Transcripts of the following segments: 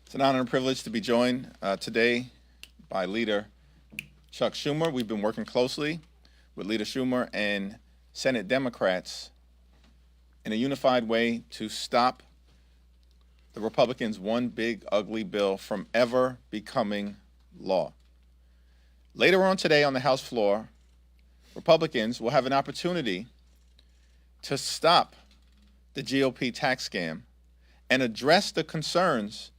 It's an honor and privilege to be joined today by Leader Chuck Schumer. We've been working closely with Leader Schumer and Senate Democrats in a unified way to stop the Republicans' one big ugly bill from ever becoming law. Later on today on the House floor, Republicans will have an opportunity to stop the GOP tax scam and address the concerns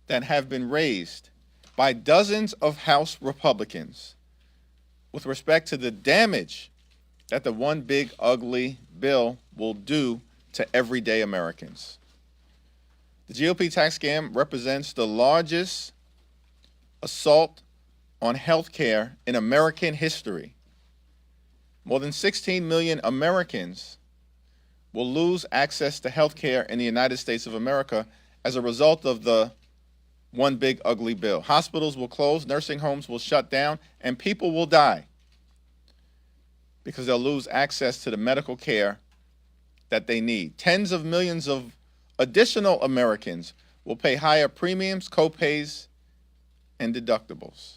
that have been raised by dozens of House Republicans with respect to the damage that the one big ugly bill will do to everyday Americans. The GOP tax scam represents the largest assault on health care in American history. More than 16 million Americans will lose access to health care in the United States of America as a result of the one big ugly bill. Hospitals will close, nursing homes will shut down, and people will die because they'll lose access to the medical care that they need. Tens of millions of additional Americans will pay higher premiums, co-pays, and deductibles.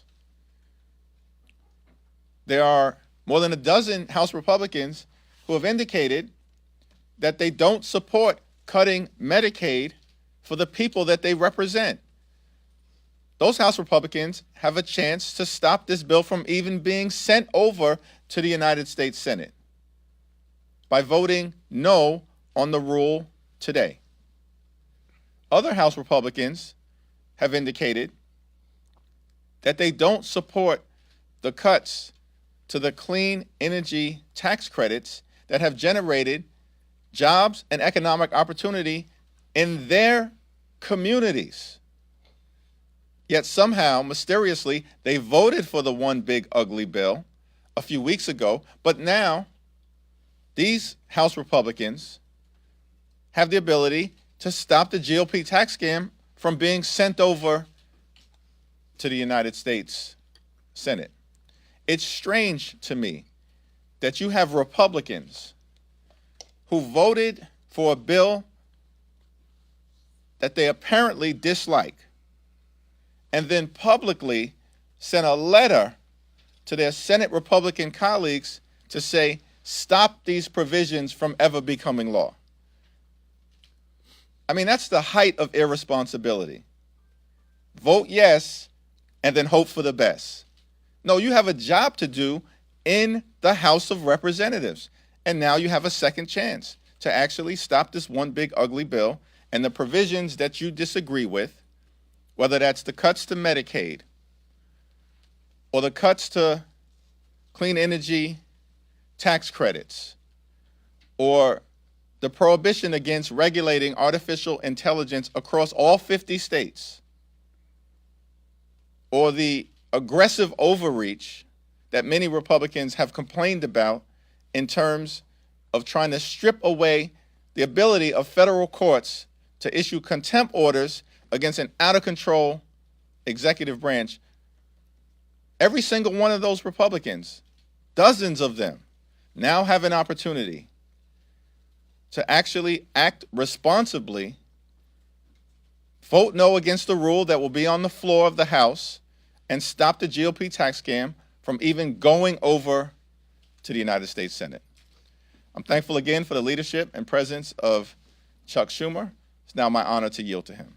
There are more than a dozen House Republicans who have indicated that they don't support cutting Medicaid for the people that they represent. Those House Republicans have a chance to stop this bill from even being sent over to the United States Senate by voting no on the rule today. Other House Republicans have indicated that they don't support the cuts to the clean energy tax credits that have generated jobs and economic opportunity in their communities. Yet somehow, mysteriously, they voted for the one big ugly bill a few weeks ago, but now these House Republicans have the ability to stop the GOP tax scam from being sent over to the United States Senate. It's strange to me that you have Republicans who voted for a bill that they apparently dislike and then publicly sent a letter to their Senate Republican colleagues to say, stop these provisions from ever becoming law. I mean, that's the height of irresponsibility. Vote yes, and then hope for the best. No, you have a job to do in the House of Representatives, and now you have a second chance to actually stop this one big ugly bill and the provisions that you disagree with, whether that's the cuts to Medicaid or the cuts to clean energy tax credits or the prohibition against regulating artificial intelligence across all 50 states or the aggressive overreach that many Republicans have complained about in terms of trying to strip away the ability of federal courts to issue contempt orders against an out-of-control executive branch. Every single one of those Republicans, dozens of them, now have an opportunity to actually act responsibly, vote no against the rule that will be on the floor of the House, and stop the GOP tax scam from even going over to the United States Senate. I'm thankful again for the leadership and presence of Chuck Schumer. It's now my honor to yield to him.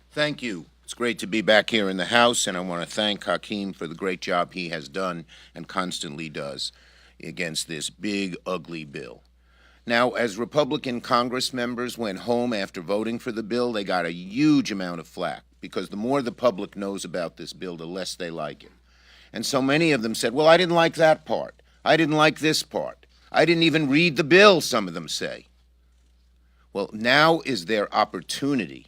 Thank you. It's great to be back here in the House, and I want to thank Hakeem for the great job he has done and constantly does against this big, ugly bill. Now, as Republican Congress members went home after voting for the bill, they got a huge amount of flack because the more the public knows about this bill, the less they like it. And so many of them said, well, I didn't like that part. I didn't like this part. I didn't even read the bill, some of them say. Well, now is their opportunity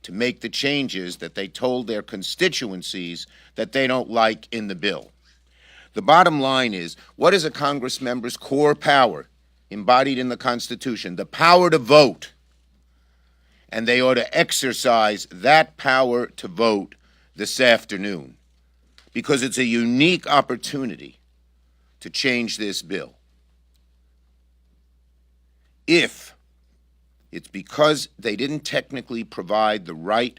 to make the changes that they told their constituencies that they don't like in the bill. The bottom line is, what is a Congress member's core power embodied in the Constitution? The power to vote. And they ought to exercise that power to vote this afternoon because it's a unique opportunity to change this bill. If it's because they didn't technically provide the right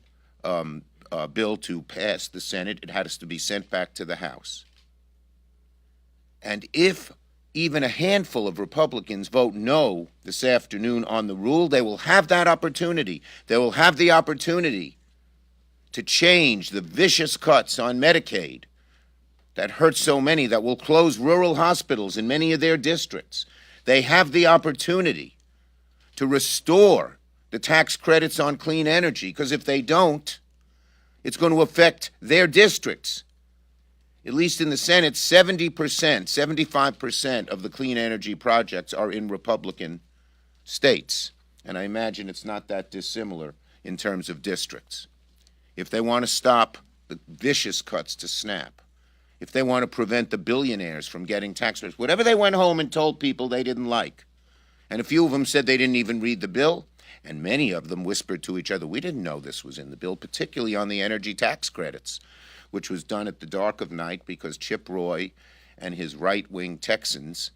bill to pass the Senate, it has to be sent back to the House. And if even a handful of Republicans vote no this afternoon on the rule, they will have that opportunity. They will have the opportunity to change the vicious cuts on Medicaid that hurt so many, that will close rural hospitals in many of their districts. They have the opportunity to restore the tax credits on clean energy, because if they don't, it's going to affect their districts. At least in the Senate, 70%, 75% of the clean energy projects are in Republican states. And I imagine it's not that dissimilar in terms of districts. If they want to stop the vicious cuts to SNAP, if they want to prevent the billionaires from getting tax credits, whatever they went home and told people they didn't like, and a few of them said they didn't even read the bill, and many of them whispered to each other, we didn't know this was in the bill, particularly on the energy tax credits, which was done at the dark of night because Chip Roy and his right-wing Texans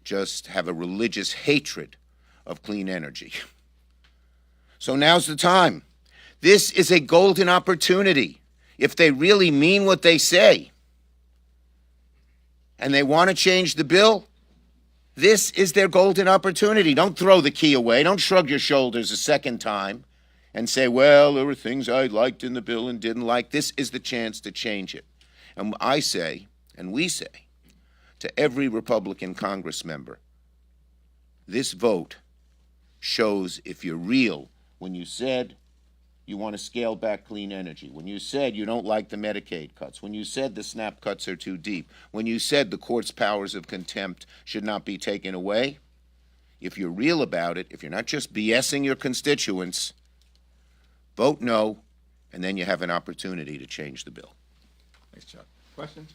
just have a religious hatred of clean energy. So now's the time. This is a golden opportunity. If they really mean what they say and they want to change the bill, this is their golden opportunity. Don't throw the key away. Don't shrug your shoulders a second time and say, well, there were things I liked in the bill and didn't like. This is the chance to change it. And I say, and we say, to every Republican Congress member, this vote shows if you're real when you said you want to scale back clean energy, when you said you don't like the Medicaid cuts, when you said the SNAP cuts are too deep, when you said the court's powers of contempt should not be taken away. If you're real about it, if you're not just BSing your constituents, vote no, and then you have an opportunity to change the bill. Thanks, Chuck. Question?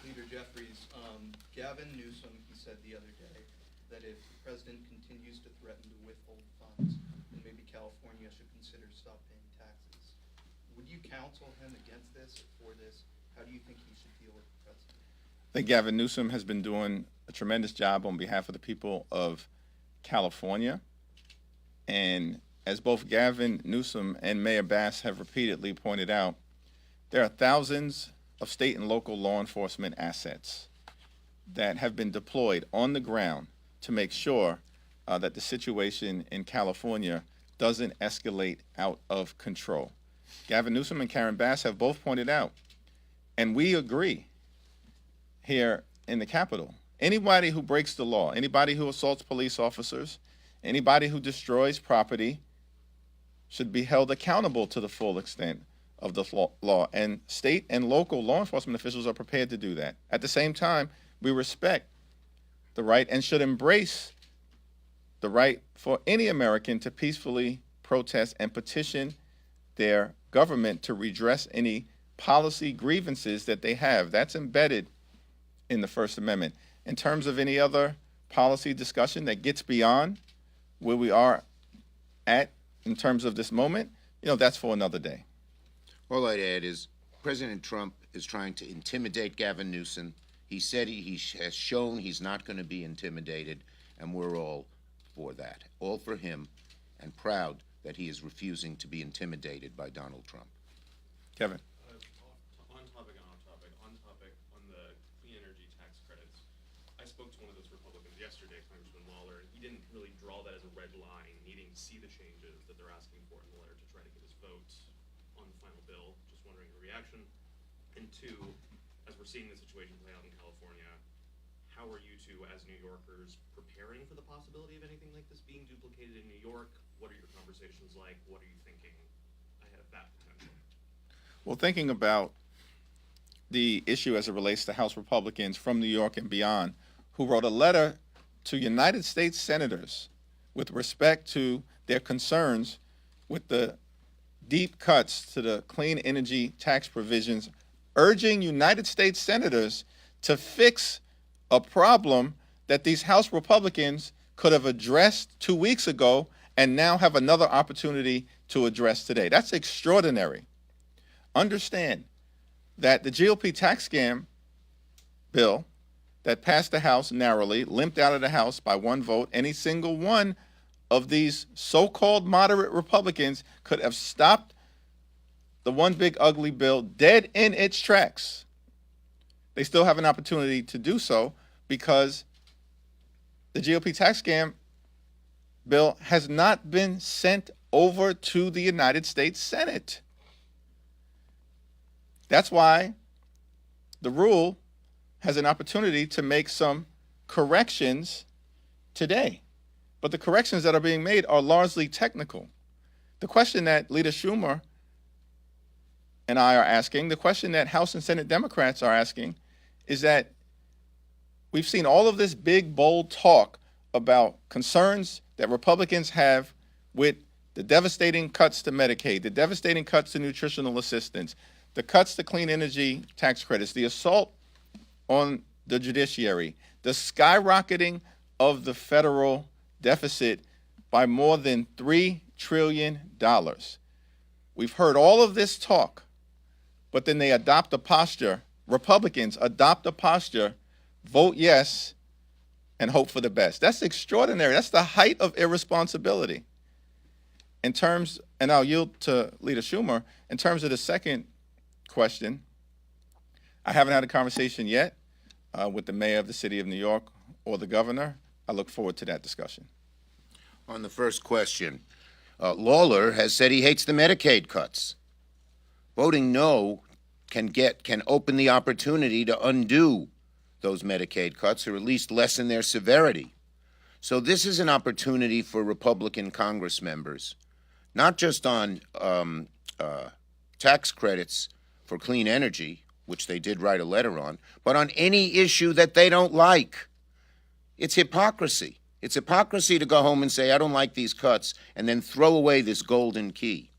Leader Jeffries, Gavin Newsom, he said the other day that if the president continues to threaten to withhold funds, then maybe California should consider stop paying taxes. Would you counsel him against this or for this? How do you think he should deal with the president? I think Gavin Newsom has been doing a tremendous job on behalf of the people of California. And as both Gavin Newsom and Mayor Bass have repeatedly pointed out, there are thousands of state and local law enforcement assets that have been deployed on the ground to make sure that the situation in California doesn't escalate out of control. Gavin Newsom and Karen Bass have both pointed out, and we agree here in the Capitol, anybody who breaks the law, anybody who assaults police officers, anybody who destroys property should be held accountable to the full extent of the law, and state and local law enforcement officials are prepared to do that. At the same time, we respect the right and should embrace the right for any American to peacefully protest and petition their government to redress any policy grievances that they have. That's embedded in the First Amendment. In terms of any other policy discussion that gets beyond where we are at in terms of this moment, that's for another day. All I'd add is President Trump is trying to intimidate Gavin Newsom. He said he has shown he's not going to be intimidated, and we're all for that, all for him, and proud that he is refusing to be intimidated by Donald Trump. Kevin. On the clean energy tax credits, I spoke to one of those Republicans yesterday, Congressman Lawler, and he didn't really draw that as a red line, needing to see the changes that they're asking for in the letter to try to get his vote on the final bill. Just wondering your reaction. And two, as we're seeing the situation play out in California, how are you two, as New Yorkers, preparing for the possibility of anything like this being duplicated in New York? What are your conversations like? What are you thinking ahead of that potential? Well, thinking about the issue as it relates to House Republicans from New York and beyond, who wrote a letter to United States senators with respect to their concerns with the deep cuts to the clean energy tax provisions, urging United States senators to fix a problem that these House Republicans could have addressed 2 weeks ago and now have another opportunity to address today. That's extraordinary. Understand that the GOP tax scam bill that passed the House narrowly, limped out of the House by one vote, any single one of these so-called moderate Republicans could have stopped the one big ugly bill dead in its tracks. They still have an opportunity to do so because the GOP tax scam bill has not been sent over to the United States Senate. That's why the rule has an opportunity to make some corrections today. But the corrections that are being made are largely technical. The question that Leader Schumer and I are asking, the question that House and Senate Democrats are asking, is that we've seen all of this big, bold talk about concerns that Republicans have with the devastating cuts to Medicaid, the devastating cuts to nutritional assistance, the cuts to clean energy tax credits, the assault on the judiciary, the skyrocketing of the federal deficit by more than $3 trillion. We've heard all of this talk, but then they adopt a posture, Republicans adopt a posture, vote yes, and hope for the best. That's extraordinary. That's the height of irresponsibility. In terms, and I'll yield to Leader Schumer, in terms of the second question, I haven't had a conversation yet with the mayor of the city of New York or the governor. I look forward to that discussion. On the first question, Lawler has said he hates the Medicaid cuts. Voting no can open the opportunity to undo those Medicaid cuts, or at least lessen their severity. So this is an opportunity for Republican Congress members, not just on tax credits for clean energy, which they did write a letter on, but on any issue that they don't like. It's hypocrisy. It's hypocrisy to go home and say, I don't like these cuts, and then throw away this golden key.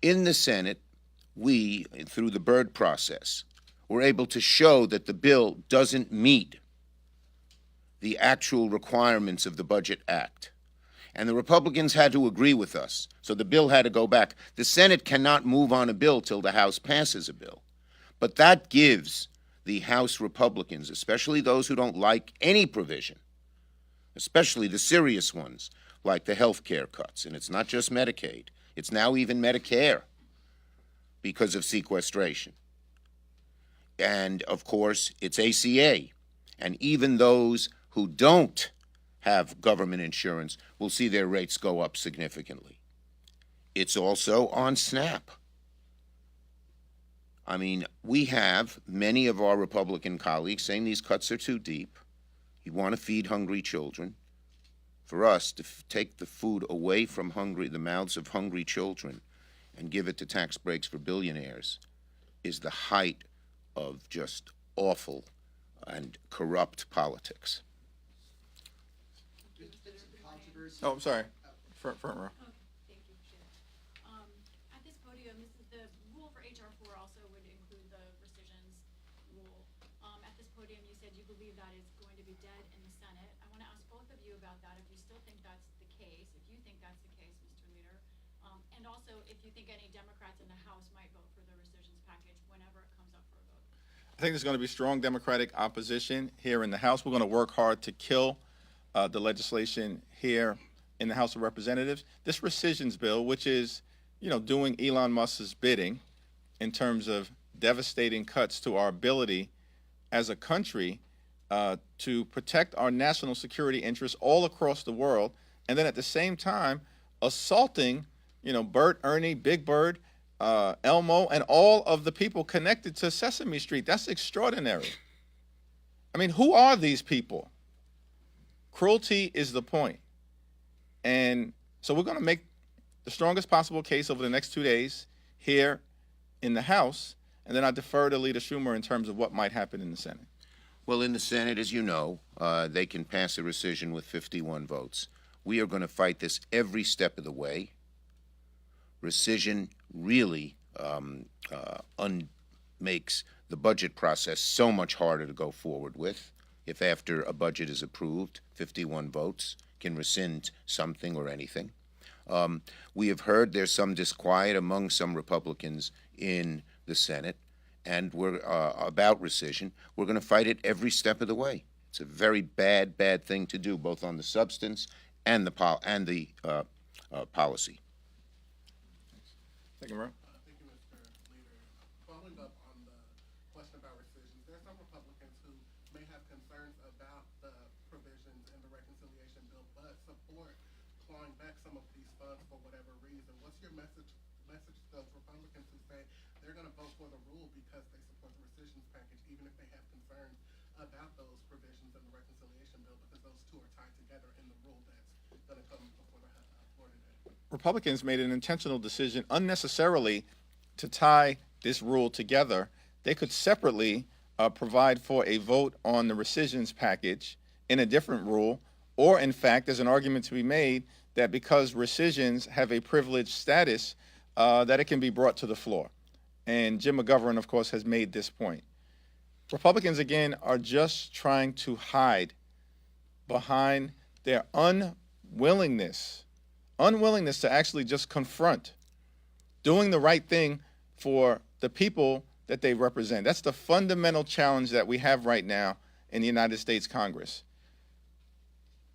In the Senate, we, through the Byrd process, were able to show that the bill doesn't meet the actual requirements of the Budget Act. And the Republicans had to agree with us, so the bill had to go back. The Senate cannot move on a bill till the House passes a bill. But that gives the House Republicans, especially those who don't like any provision, especially the serious ones, like the health care cuts, and it's not just Medicaid, it's now even Medicare because of sequestration. And, of course, it's ACA. And even those who don't have government insurance will see their rates go up significantly. It's also on SNAP. I mean, we have many of our Republican colleagues saying these cuts are too deep. You want to feed hungry children. For us to take the food away from the mouths of hungry children and give it to tax breaks for billionaires is the height of just awful and corrupt politics. Oh, I'm sorry. Front row. Thank you, Chair. At this podium, the rule for HR 4 also would include the rescissions rule. At this podium, you said you believe that is going to be dead in the Senate. I want to ask both of you about that, if you still think that's the case, if you think that's the case, Mr. Leader, and also if you think any Democrats in the House might vote for the rescissions package whenever it comes up for a vote. I think there's going to be strong Democratic opposition here in the House. We're going to work hard to kill the legislation here in the House of Representatives. This rescissions bill, which is, doing Elon Musk's bidding in terms of devastating cuts to our ability as a country to protect our national security interests all across the world, and then at the same time assaulting, Bert, Ernie, Big Bird, Elmo, and all of the people connected to Sesame Street. That's extraordinary. I mean, who are these people? Cruelty is the point. And so we're going to make the strongest possible case over the next 2 days here in the House, and then I defer to Leader Schumer in terms of what might happen in the Senate. Well, in the Senate, as you know, they can pass a rescission with 51 votes. We are going to fight this every step of the way. Rescission really makes the budget process so much harder to go forward with. If after a budget is approved, 51 votes can rescind something or anything. We have heard there's some disquiet among some Republicans in the Senate, and we're about rescission. We're going to fight it every step of the way. It's a very bad thing to do, both on the substance and the policy. Second row. Thank you, Mr. Leader. Following up on the question about rescissions, there are some Republicans who may have concerns about the provisions in the reconciliation bill, but support clawing back some of these funds for whatever reason. What's your message to those Republicans who say they're going to vote for the rule because they support the rescissions package, even if they have concerns about those provisions in the reconciliation bill, because those two are tied together in the rule that's going to come before the floor today? Republicans made an intentional decision unnecessarily to tie this rule together. They could separately provide for a vote on the rescissions package in a different rule, or in fact, there's an argument to be made that because rescissions have a privileged status, that it can be brought to the floor. And Jim McGovern, of course, has made this point. Republicans, again, are just trying to hide behind their unwillingness to actually just confront doing the right thing for the people that they represent. That's the fundamental challenge that we have right now in the United States Congress.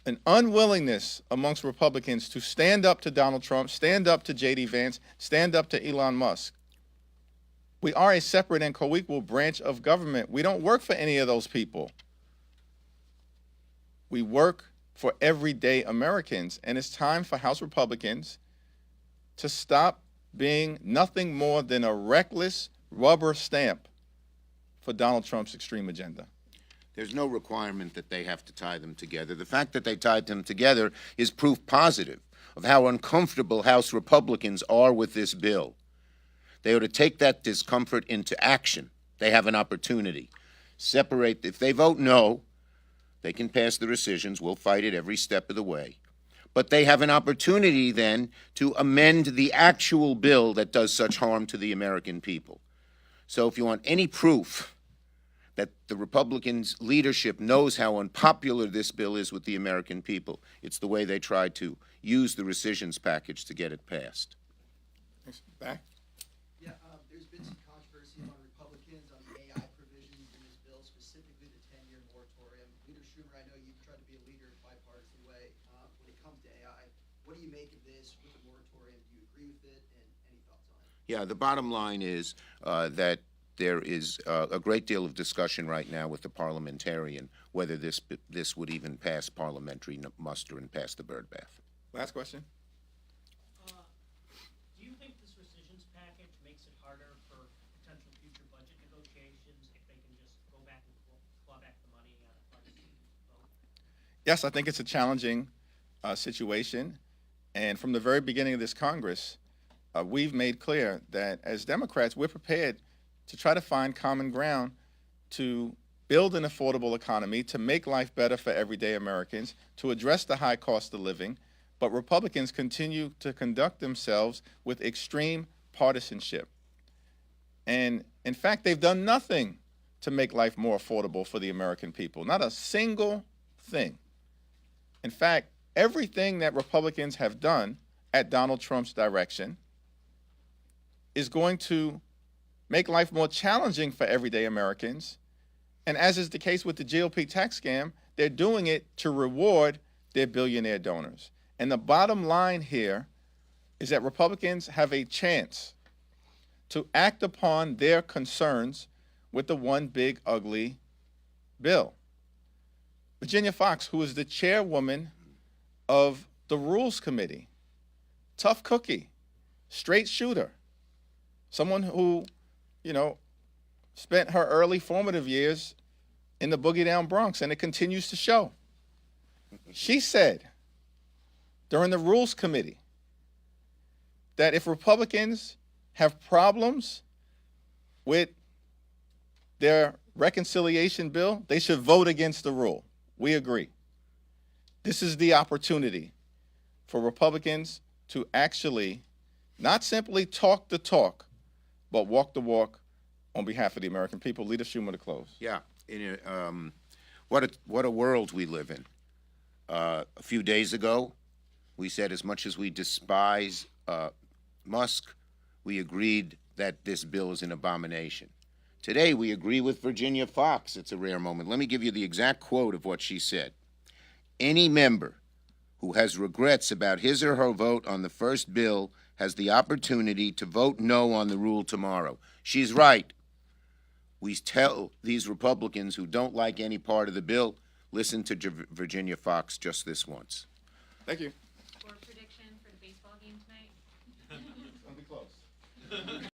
An unwillingness amongst Republicans to stand up to Donald Trump, stand up to J.D. Vance, stand up to Elon Musk. We are a separate and co-equal branch of government. We don't work for any of those people. We work for everyday Americans, and it's time for House Republicans to stop being nothing more than a reckless rubber stamp for Donald Trump's extreme agenda. There's no requirement that they have to tie them together. The fact that they tied them together is proof positive of how uncomfortable House Republicans are with this bill. They ought to take that discomfort into action. They have an opportunity. Separate, if they vote no, they can pass the rescissions. We'll fight it every step of the way. But they have an opportunity then to amend the actual bill that does such harm to the American people. So if you want any proof that the Republicans' leadership knows how unpopular this bill is with the American people, it's the way they tried to use the rescissions package to get it passed. Back. Yeah, there's been some controversy among Republicans on the AI provisions in this bill, specifically the 10-year moratorium. Leader Schumer, I know you've tried to be a leader in a bipartisan way. When it comes to AI, what do you make of this with the moratorium? Do you agree with it, and any thoughts on it? Yeah, the bottom line is that there is a great deal of discussion right now with the parliamentarian whether this would even pass parliamentary muster and pass the bird bath. Last question. Do you think this rescissions package makes it harder for potential future budget negotiations if they can just go back and claw back the money on a vote? Yes, I think it's a challenging situation. And from the very beginning of this Congress, we've made clear that as Democrats, we're prepared to try to find common ground to build an affordable economy, to make life better for everyday Americans, to address the high cost of living. But Republicans continue to conduct themselves with extreme partisanship. And in fact, they've done nothing to make life more affordable for the American people, not a single thing. In fact, everything that Republicans have done at Donald Trump's direction is going to make life more challenging for everyday Americans. And as is the case with the GOP tax scam, they're doing it to reward their billionaire donors. And the bottom line here is that Republicans have a chance to act upon their concerns with the one big ugly bill. Virginia Foxx, who is the chairwoman of the Rules Committee, tough cookie, straight shooter, someone who, spent her early formative years in the boogie down Bronx, and it continues to show. She said during the Rules Committee that if Republicans have problems with their reconciliation bill, they should vote against the rule. We agree. This is the opportunity for Republicans to actually not simply talk the talk, but walk the walk on behalf of the American people. Leader Schumer to close. Yeah, what a world we live in. A few days ago, we said as much as we despise Musk, we agreed that this bill is an abomination. Today, we agree with Virginia Foxx. It's a rare moment. Let me give you the exact quote of what she said. Any member who who has regrets about his or her vote on the first bill has the opportunity to vote no on the rule tomorrow. She's right. We tell these Republicans who don't like any part of the bill, listen to Virginia Fox just this once. Thank you. Score prediction for the baseball game tonight? It's gonna be close.